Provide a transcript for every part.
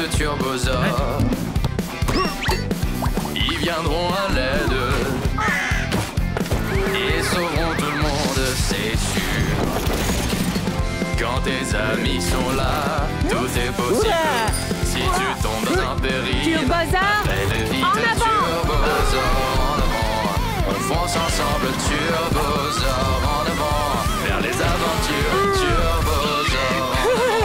de turbosaures. Ils viendront à l'aide et sauveront tout le monde, c'est sûr. Quand tes amis sont là, tout est possible. Si tu tombes dans un péril, Turbosaures, appelle vite en avant. Turbosaures en avant. On fonce ensemble, Turbosaures en avant. Vers les aventures, Turbosaures en avant.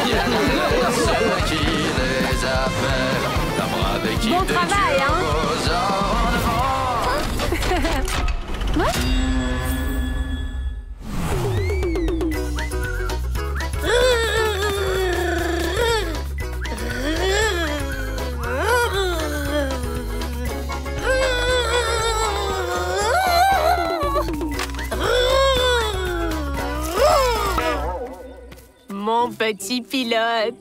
Il y a derrière ceux qui les appellent. La brave équipe Bon de travail, hein. Turbosaures en avant. Ouais. Mon petit pilote.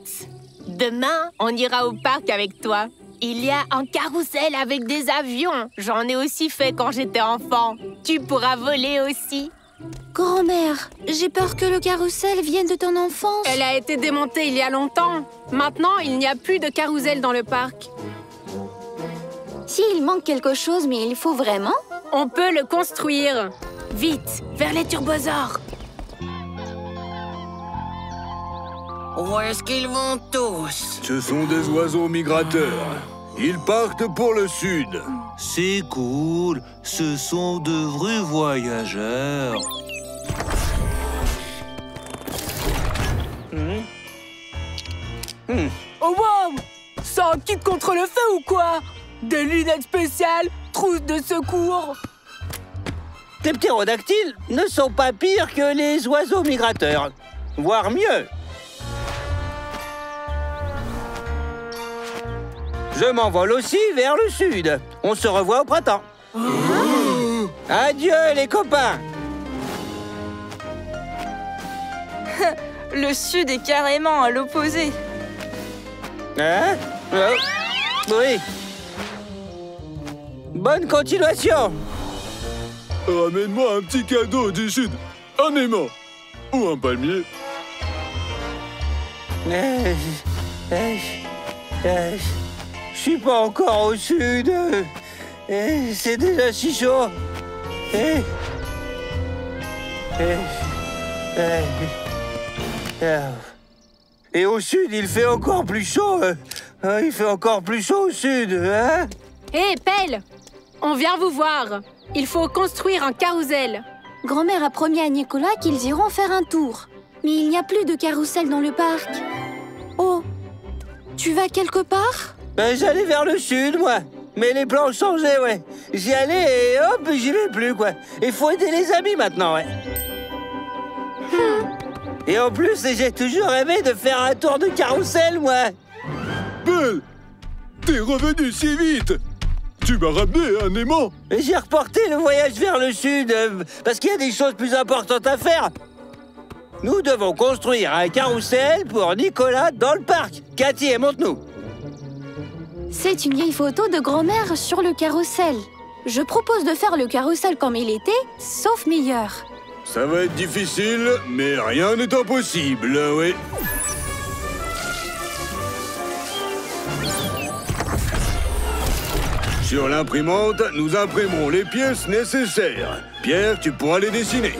Demain, on ira au parc avec toi. Il y a un carrousel avec des avions. J'en ai aussi fait quand j'étais enfant. Tu pourras voler aussi. Grand-mère, j'ai peur que le carrousel vienne de ton enfance. Elle a été démontée il y a longtemps. Maintenant, il n'y a plus de carrousel dans le parc. S'il manque quelque chose, mais il faut vraiment. On peut le construire. Vite, vers les turbosaures. Où est-ce qu'ils vont tous? Ce sont des oiseaux migrateurs. Ils partent pour le sud. C'est cool, ce sont de vrais voyageurs. Oh wow! C'est un kit contre le feu ou quoi? Des lunettes spéciales, trousse de secours. Tes ptérodactyles ne sont pas pires que les oiseaux migrateurs, voire mieux. Je m'envole aussi vers le sud. On se revoit au printemps. Adieu les copains. Le sud est carrément à l'opposé. Hein? Oh. Oui. Bonne continuation. Ramène-moi un petit cadeau du sud. Un aimant. Ou un palmier. Je suis pas encore au sud. C'est déjà si chaud. Et au sud, il fait encore plus chaud. Il fait encore plus chaud au sud, hein? Hé, Pelle! On vient vous voir. Il faut construire un carrousel. Grand-mère a promis à Nicolas qu'ils iront faire un tour. Mais il n'y a plus de carrousel dans le parc. Oh, tu vas quelque part? J'allais vers le sud, moi. Mais les plans ont changé, ouais. J'y allais et hop, j'y vais plus, quoi. Il faut aider les amis maintenant, ouais. Et en plus, j'ai toujours rêvé de faire un tour de carrousel, moi. Belle, t'es revenu si vite. Tu m'as ramené un aimant. Et j'ai reporté le voyage vers le sud, parce qu'il y a des choses plus importantes à faire. Nous devons construire un carrousel pour Nicolas dans le parc. Cathy, montre-nous. C'est une vieille photo de grand-mère sur le carrousel. Je propose de faire le carrousel comme il était, sauf meilleur. Ça va être difficile, mais rien n'est impossible, oui. Sur l'imprimante, nous imprimerons les pièces nécessaires. Pierre, tu pourras les dessiner.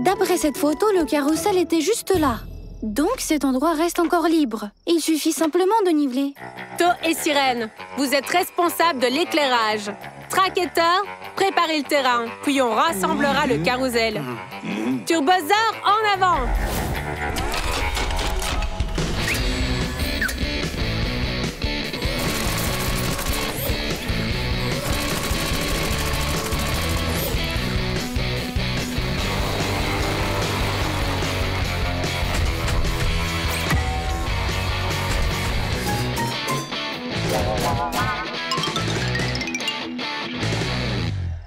D'après cette photo, le carrousel était juste là. Donc cet endroit reste encore libre. Il suffit simplement de niveler. To et Sirène, vous êtes responsables de l'éclairage. Tracketeur, préparez le terrain, puis on rassemblera le carrousel. Turbosaures, en avant!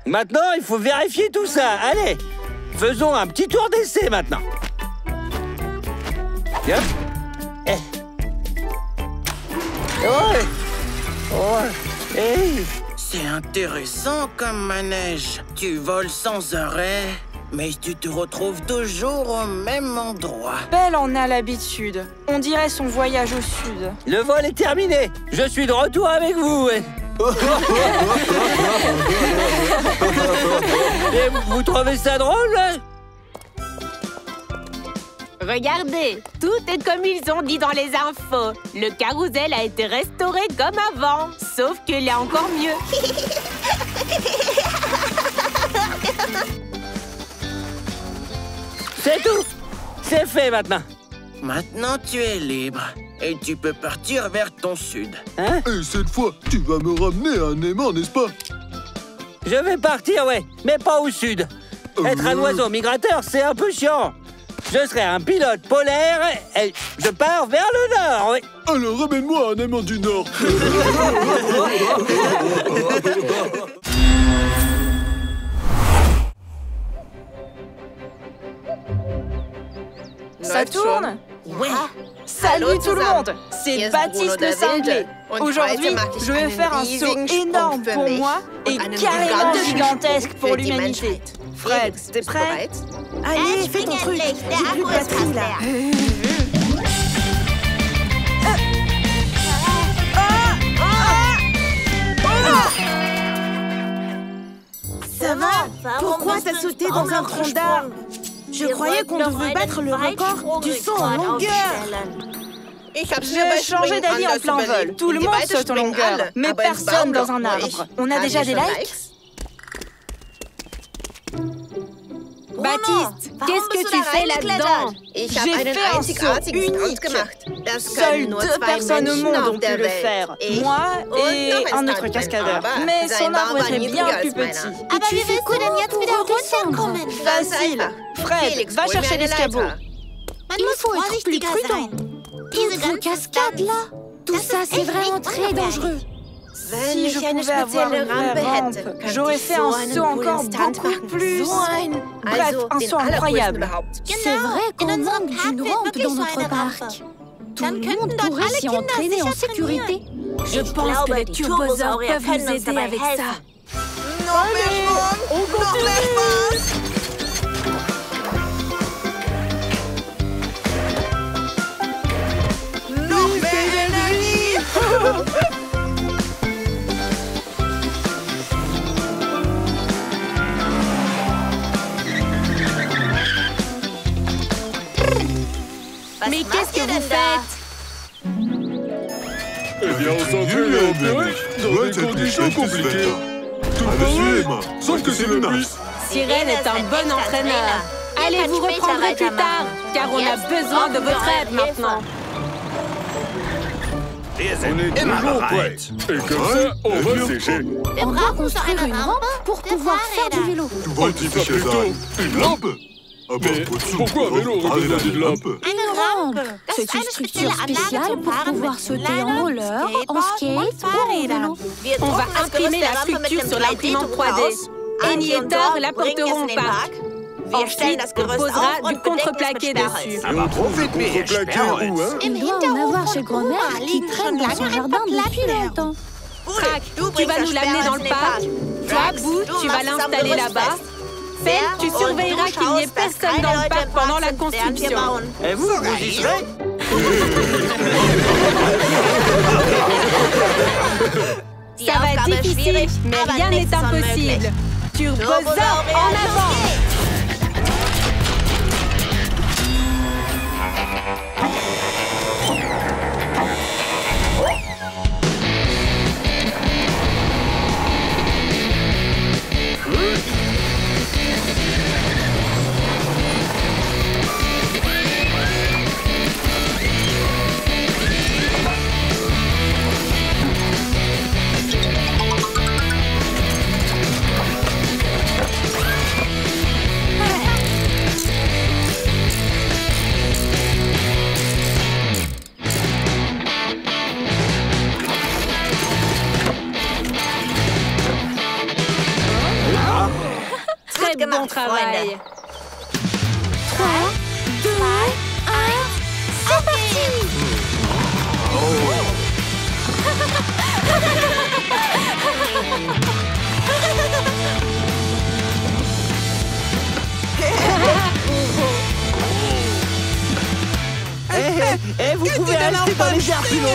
Maintenant, il faut vérifier tout ça. Allez, faisons un petit tour d'essai maintenant. Yep. C'est intéressant comme manège. Tu voles sans arrêt, mais tu te retrouves toujours au même endroit. Belle en a l'habitude. On dirait son voyage au sud. Le vol est terminé. Je suis de retour avec vous. Et vous trouvez ça drôle? Regardez, tout est comme ils ont dit dans les infos. Le carrousel a été restauré comme avant, sauf qu'il est encore mieux. C'est tout. C'est fait maintenant. Maintenant, tu es libre et tu peux partir vers ton sud. Hein? Et cette fois, tu vas me ramener un aimant, n'est-ce pas? Je vais partir, ouais, mais pas au sud. Être un oiseau migrateur, c'est un peu chiant. Je serai un pilote polaire et je pars vers le nord, oui. Alors ramène-moi un aimant du Nord. Ça tourne? Ouais. Salut tout le monde, c'est Baptiste le cinglé. Aujourd'hui, je vais faire un saut énorme pour moi et carrément gigantesque pour l'humanité. Fred, t'es prêt? Allez, fais ton truc. J'ai plus de batterie là. Ça va? Pourquoi t'as sauté dans un tronc d'arbre? Je croyais qu'on devait battre le record du saut en longueur. J'ai changé d'avis en plein vol. Tout le monde saute en longueur, mais personne dans un arbre. On a déjà des likes? Baptiste, qu'est-ce que tu fais là-dedans? J'ai fait un saut unique. Seules 2 personnes au monde ont pu le faire. Moi et un autre cascadeur. Mais son arbre était bien plus petit. Et tu fais comment pour redescendre? Facile. Fred, va chercher l'escabeau. Il faut être plus prudent. Toutes vos cascades là, tout ça c'est vraiment très dangereux. Si je pouvais avoir une vraie rampe, j'aurais fait un saut encore beaucoup plus. Bref, un saut incroyable. C'est vrai qu'on manque d'une rampe dans notre parc. Tout le monde pourrait s'y entraîner en sécurité. Je pense que les turbosaures peuvent nous aider avec ça. Mais qu'est-ce que vous faites? Eh bien, on s'entraîne en Pérou dans des conditions compliquées. Tout pareil, sauf que c'est le pluie. Sirène est un bon entraîneur. Allez, vous reprendrez plus tard, car on a besoin de votre aide maintenant. On est toujours prêts. Et comme ça, on va sécher. On doit construire une rampe pour pouvoir faire du vélo. On dit ça plutôt une lampe. Mais pourquoi un vélo aurait besoin d'une lampe? Une rampe, c'est une structure spéciale pour pouvoir sauter en roller, en skate ou en vélo. On va imprimer la structure sur l'imprimante 3D. Annie et Thor l'apporteront au parc. Ensuite, on posera du contreplaqué dessus. Contreplaqué où, hein? Il doit en avoir chez grand-mère qui traîne dans son jardin depuis longtemps. Crac, tu vas nous l'amener dans le parc. Toi, Boo, tu vas l'installer là-bas. Fell, tu surveilleras qu'il n'y ait personne dans le parc pendant la construction. Et vous y serez? Ça va être difficile, mais rien n'est impossible. Turbosaure en avant! Très bon travail. 3, 2, 1, c'est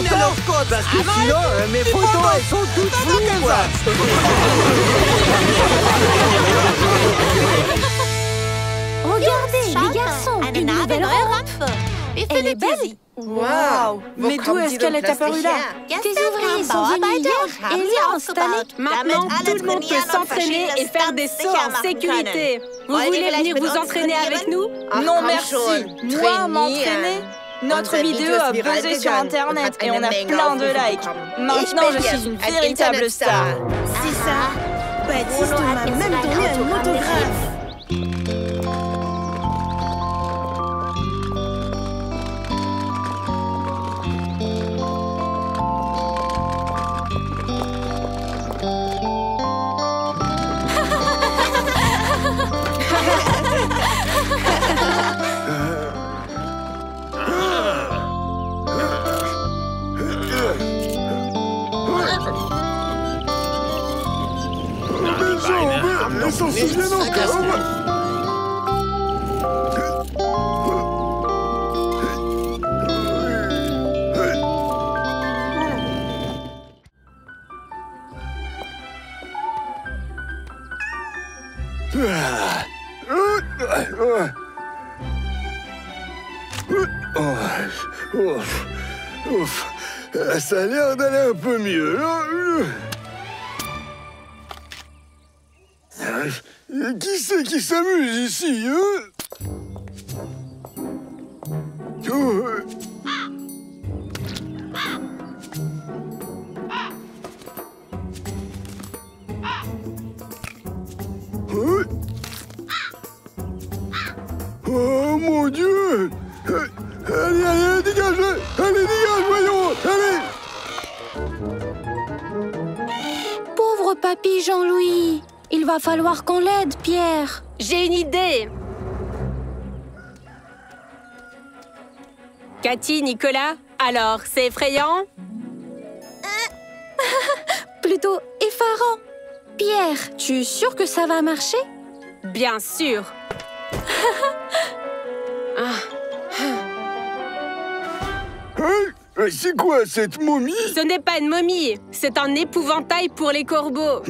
longtemps, parce que sinon, mes photos, elles sont toutes floues, quoi. Regardez, les garçons, une nouvelle rampe. Elle est belle. Waouh! Mais d'où est-ce qu'elle est apparue là? Tes ouvriers sont venus hier et l'ont installée. Maintenant, tout le monde peut s'entraîner et faire des sauts en sécurité. Vous voulez venir vous entraîner avec nous? Non, merci. Moi, m'entraîner? Notre vidéo a buzzé sur Internet et on a plein de likes. Maintenant, je suis une véritable star. C'est ça. Baptiste m'a même donné un autographe. Ils s'en souviennent encore. Ça a l'air d'aller un peu mieux. Qui c'est qui s'amuse ici, hein? Oh mon Dieu! Allez, allez, dégagez! Allez, dégage, voyons! Allez! Pauvre papy Jean-Louis. Il va falloir qu'on l'aide, Pierre. J'ai une idée. Cathy, Nicolas, alors, c'est effrayant? Plutôt effarant. Pierre, tu es sûr que ça va marcher? Bien sûr. Hey, c'est quoi cette momie? Ce n'est pas une momie, c'est un épouvantail pour les corbeaux.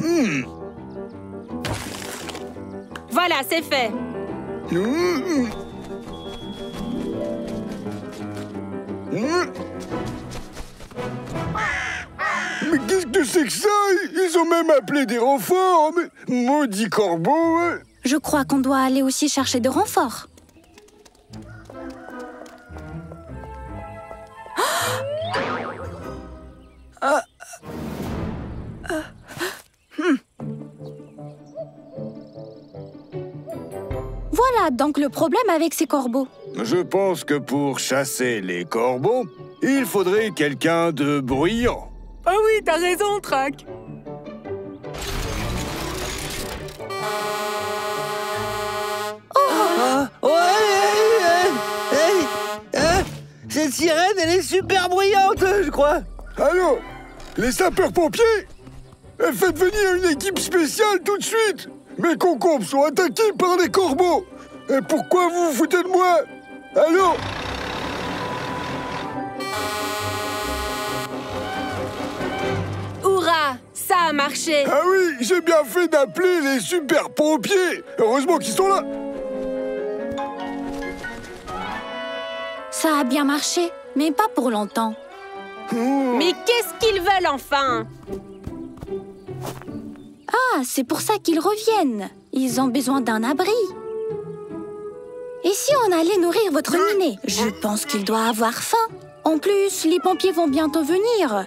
Voilà, c'est fait. Mais qu'est-ce que c'est que ça? Ils ont même appelé des renforts. Mais maudit corbeau, hein. Je crois qu'on doit aller aussi chercher de renforts. Voilà donc le problème avec ces corbeaux. Je pense que pour chasser les corbeaux, il faudrait quelqu'un de bruyant. Ah oui, t'as raison, Trac. Cette sirène, elle est super bruyante, je crois. Allô? Les sapeurs-pompiers? Faites venir une équipe spéciale tout de suite. Mes concombres sont attaqués par des corbeaux. Et pourquoi vous vous foutez de moi? Allô? Hourra! Ça a marché. Ah oui, j'ai bien fait d'appeler les super-pompiers. Heureusement qu'ils sont là. Ça a bien marché, mais pas pour longtemps. Mais qu'est-ce qu'ils veulent enfin? Ah, c'est pour ça qu'ils reviennent. Ils ont besoin d'un abri. Et si on allait nourrir votre minet? Je pense qu'il doit avoir faim. En plus, les pompiers vont bientôt venir.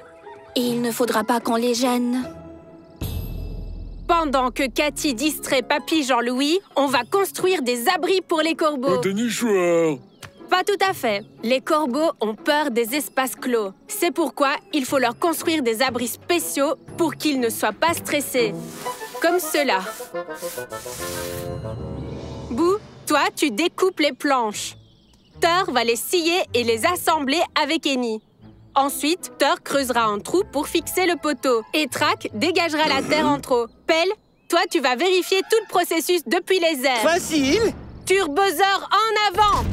Et il ne faudra pas qu'on les gêne. Pendant que Cathy distrait Papy Jean-Louis, on va construire des abris pour les corbeaux. Des nichoirs. Pas tout à fait. Les corbeaux ont peur des espaces clos. C'est pourquoi il faut leur construire des abris spéciaux pour qu'ils ne soient pas stressés. Comme cela. Boo, toi, tu découpes les planches. Thor va les scier et les assembler avec Annie. Ensuite, Thor creusera un trou pour fixer le poteau. Et Trac dégagera la terre en trop. Pelle, toi, tu vas vérifier tout le processus depuis les airs. Facile. Turbosaur en avant!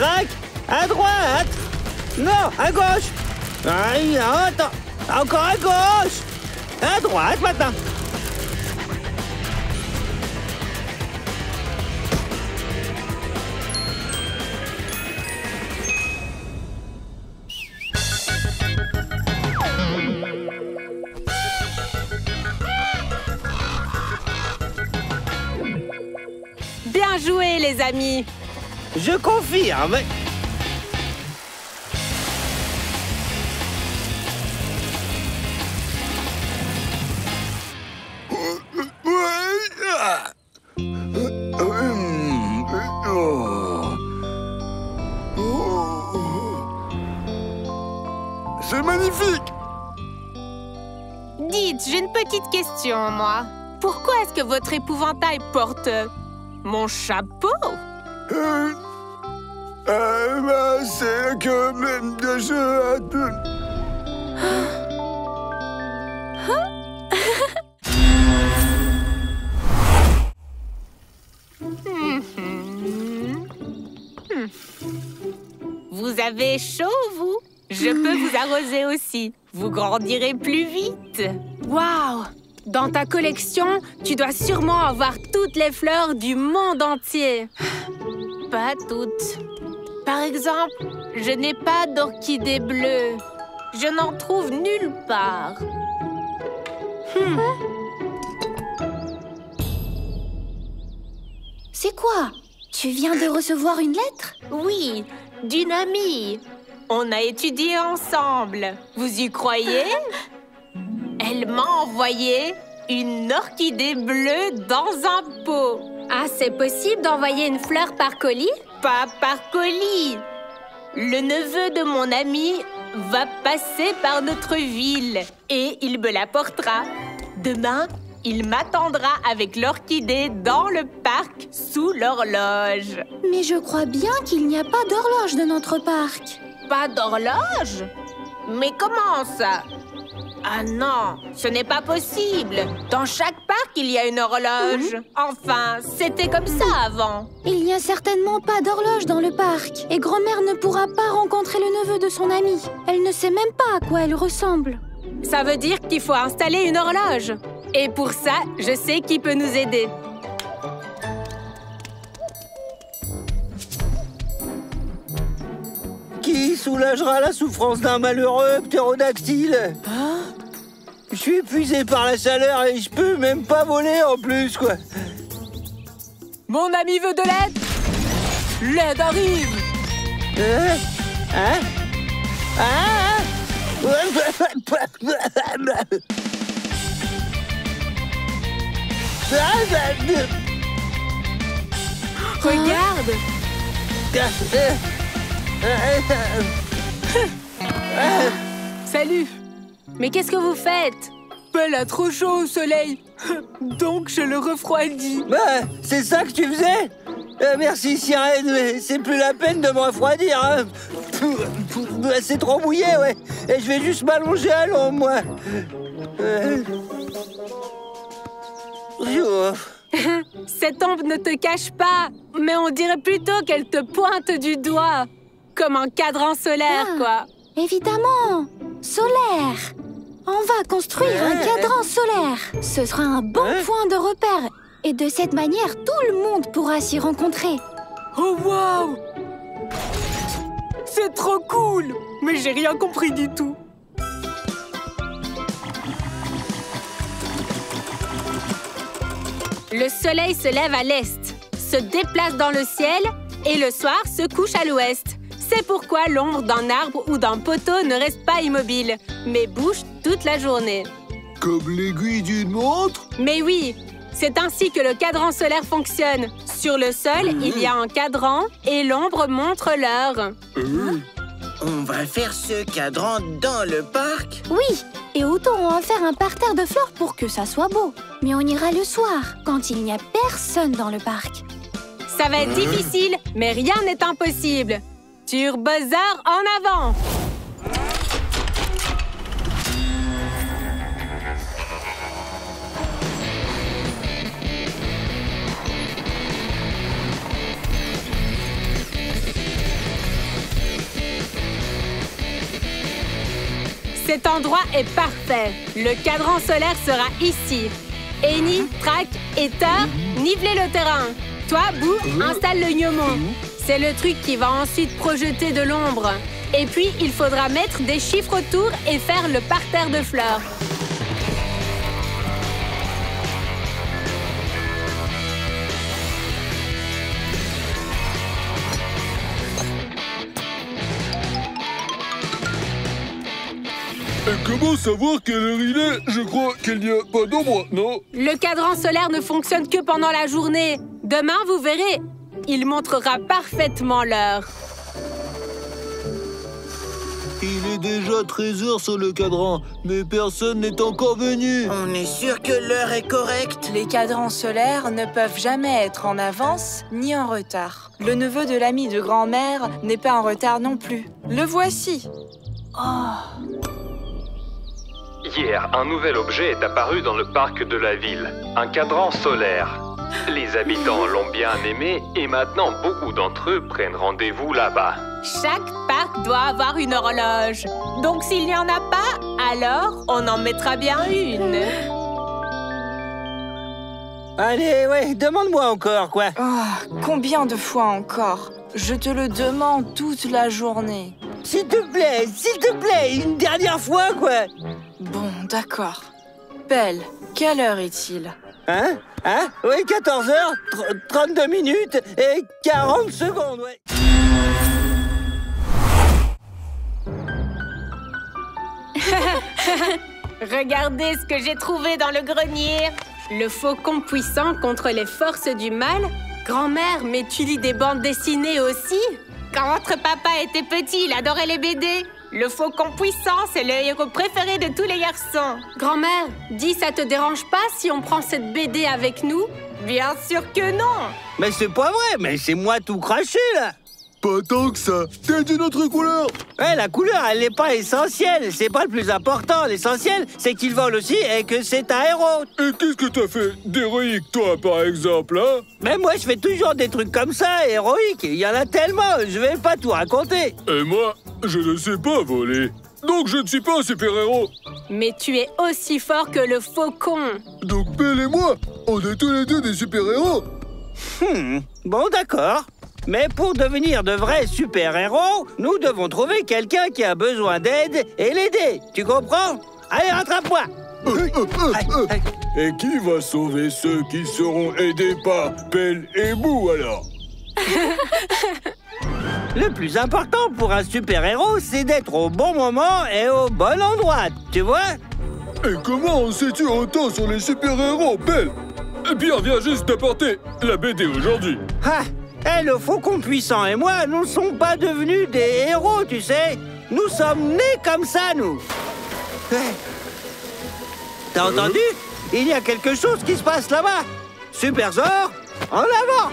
Crac. À droite. Non, à gauche. Aïe, attends. Encore à gauche. À droite maintenant. Bien joué, les amis. Je confirme. C'est magnifique! Dites, j'ai une petite question, moi. Pourquoi est-ce que votre épouvantail porte mon chapeau? C'est que je... Vous avez chaud, vous? Je peux vous arroser aussi. Vous grandirez plus vite. Waouh! Dans ta collection, tu dois sûrement avoir toutes les fleurs du monde entier. Pas toutes. Par exemple, je n'ai pas d'orchidée bleue. Je n'en trouve nulle part. C'est quoi? Tu viens de recevoir une lettre? Oui, d'une amie. On a étudié ensemble. Vous y croyez? Elle m'a envoyé une orchidée bleue dans un pot. Ah, c'est possible d'envoyer une fleur par colis? Pas par colis. Le neveu de mon ami va passer par notre ville et il me l'apportera. Demain, il m'attendra avec l'orchidée dans le parc sous l'horloge. Mais je crois bien qu'il n'y a pas d'horloge dans notre parc. Pas d'horloge? Mais comment ça? Ah non, ce n'est pas possible. Dans chaque parc, il y a une horloge. Enfin, c'était comme ça avant. Il n'y a certainement pas d'horloge dans le parc. Et grand-mère ne pourra pas rencontrer le neveu de son ami. Elle ne sait même pas à quoi elle ressemble. Ça veut dire qu'il faut installer une horloge. Et pour ça, je sais qui peut nous aider. Qui soulagera la souffrance d'un malheureux ptérodactyle? Je suis épuisé par la chaleur et je peux même pas voler en plus, quoi. Mon ami veut de l'aide? L'aide arrive! Regarde! Salut! Mais qu'est-ce que vous faites? Elle a trop chaud au soleil. Donc je le refroidis. C'est ça que tu faisais? Merci, sirène, mais c'est plus la peine de me refroidir. Hein. C'est trop mouillé, ouais. Et je vais juste m'allonger à l'ombre, moi. Cette ombre ne te cache pas, mais on dirait plutôt qu'elle te pointe du doigt. Comme un cadran solaire, quoi. Évidemment! Solaire! On va construire un cadran solaire. Ce sera un bon point de repère. Et de cette manière, tout le monde pourra s'y rencontrer. Oh, waouh! C'est trop cool! Mais j'ai rien compris du tout. Le soleil se lève à l'est, se déplace dans le ciel et le soir se couche à l'ouest. C'est pourquoi l'ombre d'un arbre ou d'un poteau ne reste pas immobile, mais bouge toute la journée. Comme l'aiguille d'une montre? Mais oui, c'est ainsi que le cadran solaire fonctionne. Sur le sol, il y a un cadran et l'ombre montre l'heure. On va faire ce cadran dans le parc? Oui, et autour on va faire un parterre de fleurs pour que ça soit beau. Mais on ira le soir, quand il n'y a personne dans le parc. Ça va être difficile, mais rien n'est impossible. Turbosaur en avant! Cet endroit est parfait. Le cadran solaire sera ici. Eni, Trac et Thor, nivelez le terrain. Toi, Boo, installe le gnomon. C'est le truc qui va ensuite projeter de l'ombre. Et puis, il faudra mettre des chiffres autour et faire le parterre de fleurs. Et comment savoir quelle heure il est? Je crois qu'il n'y a pas d'ombre, non? Le cadran solaire ne fonctionne que pendant la journée. Demain, vous verrez, il montrera parfaitement l'heure. Il est déjà 13h sur le cadran, mais personne n'est encore venu. On est sûr que l'heure est correcte? Les cadrans solaires ne peuvent jamais être en avance ni en retard. Le neveu de l'ami de grand-mère n'est pas en retard non plus. Le voici. Oh. Hier, un nouvel objet est apparu dans le parc de la ville. Un cadran solaire. Les habitants l'ont bien aimé et maintenant beaucoup d'entre eux prennent rendez-vous là-bas. Chaque parc doit avoir une horloge. Donc s'il n'y en a pas, alors on en mettra bien une. Allez, ouais, demande-moi encore, quoi. Oh, combien de fois encore? Je te le demande toute la journée. S'il te plaît, une dernière fois, quoi. Bon, d'accord. Belle, quelle heure est-il? Hein? Oui, 14h, 32 minutes et 40 secondes, ouais. Regardez ce que j'ai trouvé dans le grenier. Le faucon puissant contre les forces du mal. Grand-mère, mais tu lis des bandes dessinées aussi? Quand votre papa était petit, il adorait les BD. Le faucon puissant, c'est le héros préféré de tous les garçons. Grand-mère, dis, ça te dérange pas si on prend cette BD avec nous? Bien sûr que non. Mais c'est pas vrai, mais c'est moi tout craché, là. Pas tant que ça. T'as d'une autre couleur. Ouais, la couleur, elle n'est pas essentielle. C'est pas le plus important. L'essentiel, c'est qu'il vole aussi et que c'est un héros. Et qu'est-ce que t'as fait d'héroïque, toi, par exemple, hein? Mais moi, je fais toujours des trucs comme ça, héroïques. Il y en a tellement, je vais pas tout raconter. Et moi, je ne sais pas voler. Donc je ne suis pas un super-héros. Mais tu es aussi fort que le faucon. Donc Belle et moi, on est tous les deux des super-héros. Bon, d'accord. Mais pour devenir de vrais super-héros, nous devons trouver quelqu'un qui a besoin d'aide et l'aider. Tu comprends? Allez, rattrape-moi. Et qui va sauver ceux qui seront aidés par Belle et Boo, alors? Le plus important pour un super-héros, c'est d'être au bon moment et au bon endroit, tu vois? Et comment sais-tu autant sur les super-héros, Belle? Eh bien, viens juste t'apporter la BD aujourd'hui. Le faucon puissant et moi, nous ne sommes pas devenus des héros, tu sais. Nous sommes nés comme ça, nous. T'as entendu? Il y a quelque chose qui se passe là-bas. Super Zor, en avant!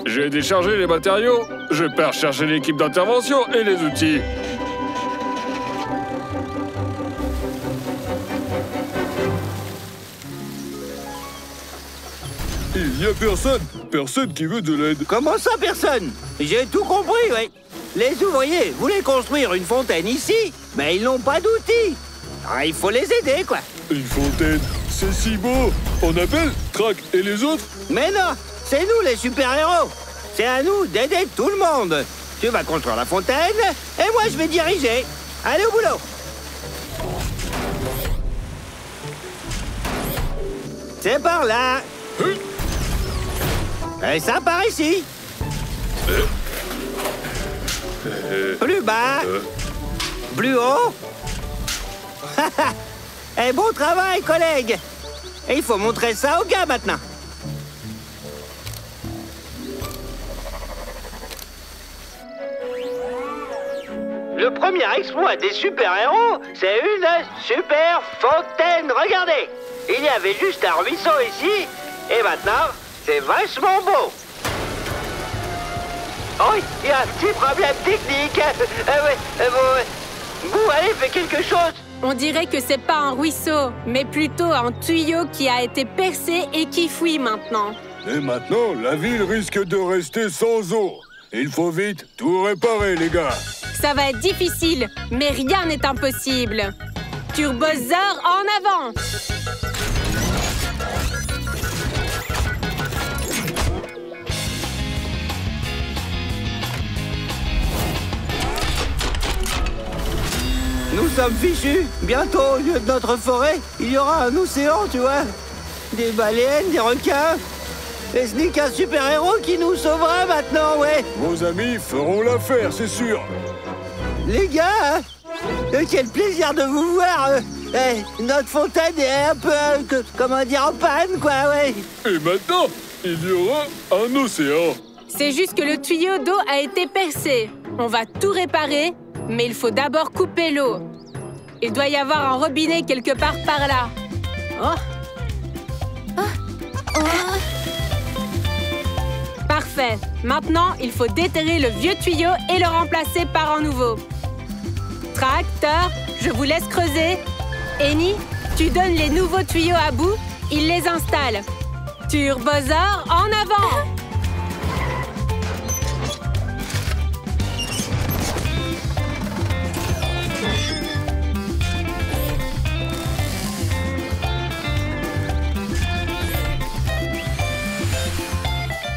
J'ai déchargé les matériaux. Je pars chercher l'équipe d'intervention et les outils. Il n'y a personne qui veut de l'aide. Comment ça, personne? J'ai tout compris, oui. Les ouvriers voulaient construire une fontaine ici, mais ils n'ont pas d'outils. Il faut les aider, quoi. Une fontaine, c'est si beau. On appelle Trac et les autres? Mais non, c'est nous les super-héros. C'est à nous d'aider tout le monde. Tu vas construire la fontaine et moi je vais diriger. Allez au boulot. C'est par là. Et ça par ici. Plus bas. Plus haut. Et bon travail, collègues. Et il faut montrer ça aux gars maintenant. Le premier exploit des super-héros, c'est une super fontaine. Regardez, il y avait juste un ruisseau ici, et maintenant, c'est vachement beau. Oh, il y a un petit problème technique. Bon, allez, fais quelque chose. On dirait que c'est pas un ruisseau, mais plutôt un tuyau qui a été percé et qui fuit maintenant. Et maintenant, la ville risque de rester sans eau. Il faut vite tout réparer, les gars. Ça va être difficile, mais rien n'est impossible. Turbosaur en avant! Nous sommes fichus. Bientôt, au lieu de notre forêt, il y aura un océan, tu vois. Des baleines, des requins. Et ce n'est qu'un super-héros qui nous sauvera maintenant, ouais. Vos amis feront l'affaire, c'est sûr. Les gars, quel plaisir de vous voir. Notre fontaine est un peu, comment dire, en panne, quoi, ouais. Et maintenant, il y aura un océan. C'est juste que le tuyau d'eau a été percé. On va tout réparer, mais il faut d'abord couper l'eau. Il doit y avoir un robinet quelque part par là. Parfait. Maintenant, il faut déterrer le vieux tuyau et le remplacer par un nouveau. Tracteur, je vous laisse creuser. Eni, tu donnes les nouveaux tuyaux à bout, il les installe. Turbosaur, en avant!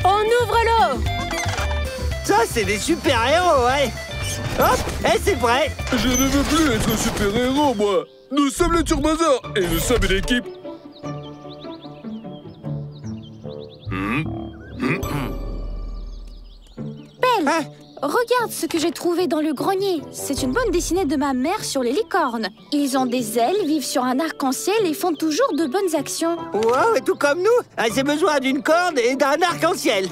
On ouvre l'eau! Ça, c'est des super-héros, ouais. Hop, et c'est prêt. Je ne veux plus être super-héros, moi. Nous sommes le Turbosaur et nous sommes une équipe. Belle, regarde ce que j'ai trouvé dans le grenier. C'est une bande dessinée de ma mère sur les licornes. Ils ont des ailes, vivent sur un arc-en-ciel et font toujours de bonnes actions. Wow, et tout comme nous, j'ai besoin d'une corde et d'un arc-en-ciel.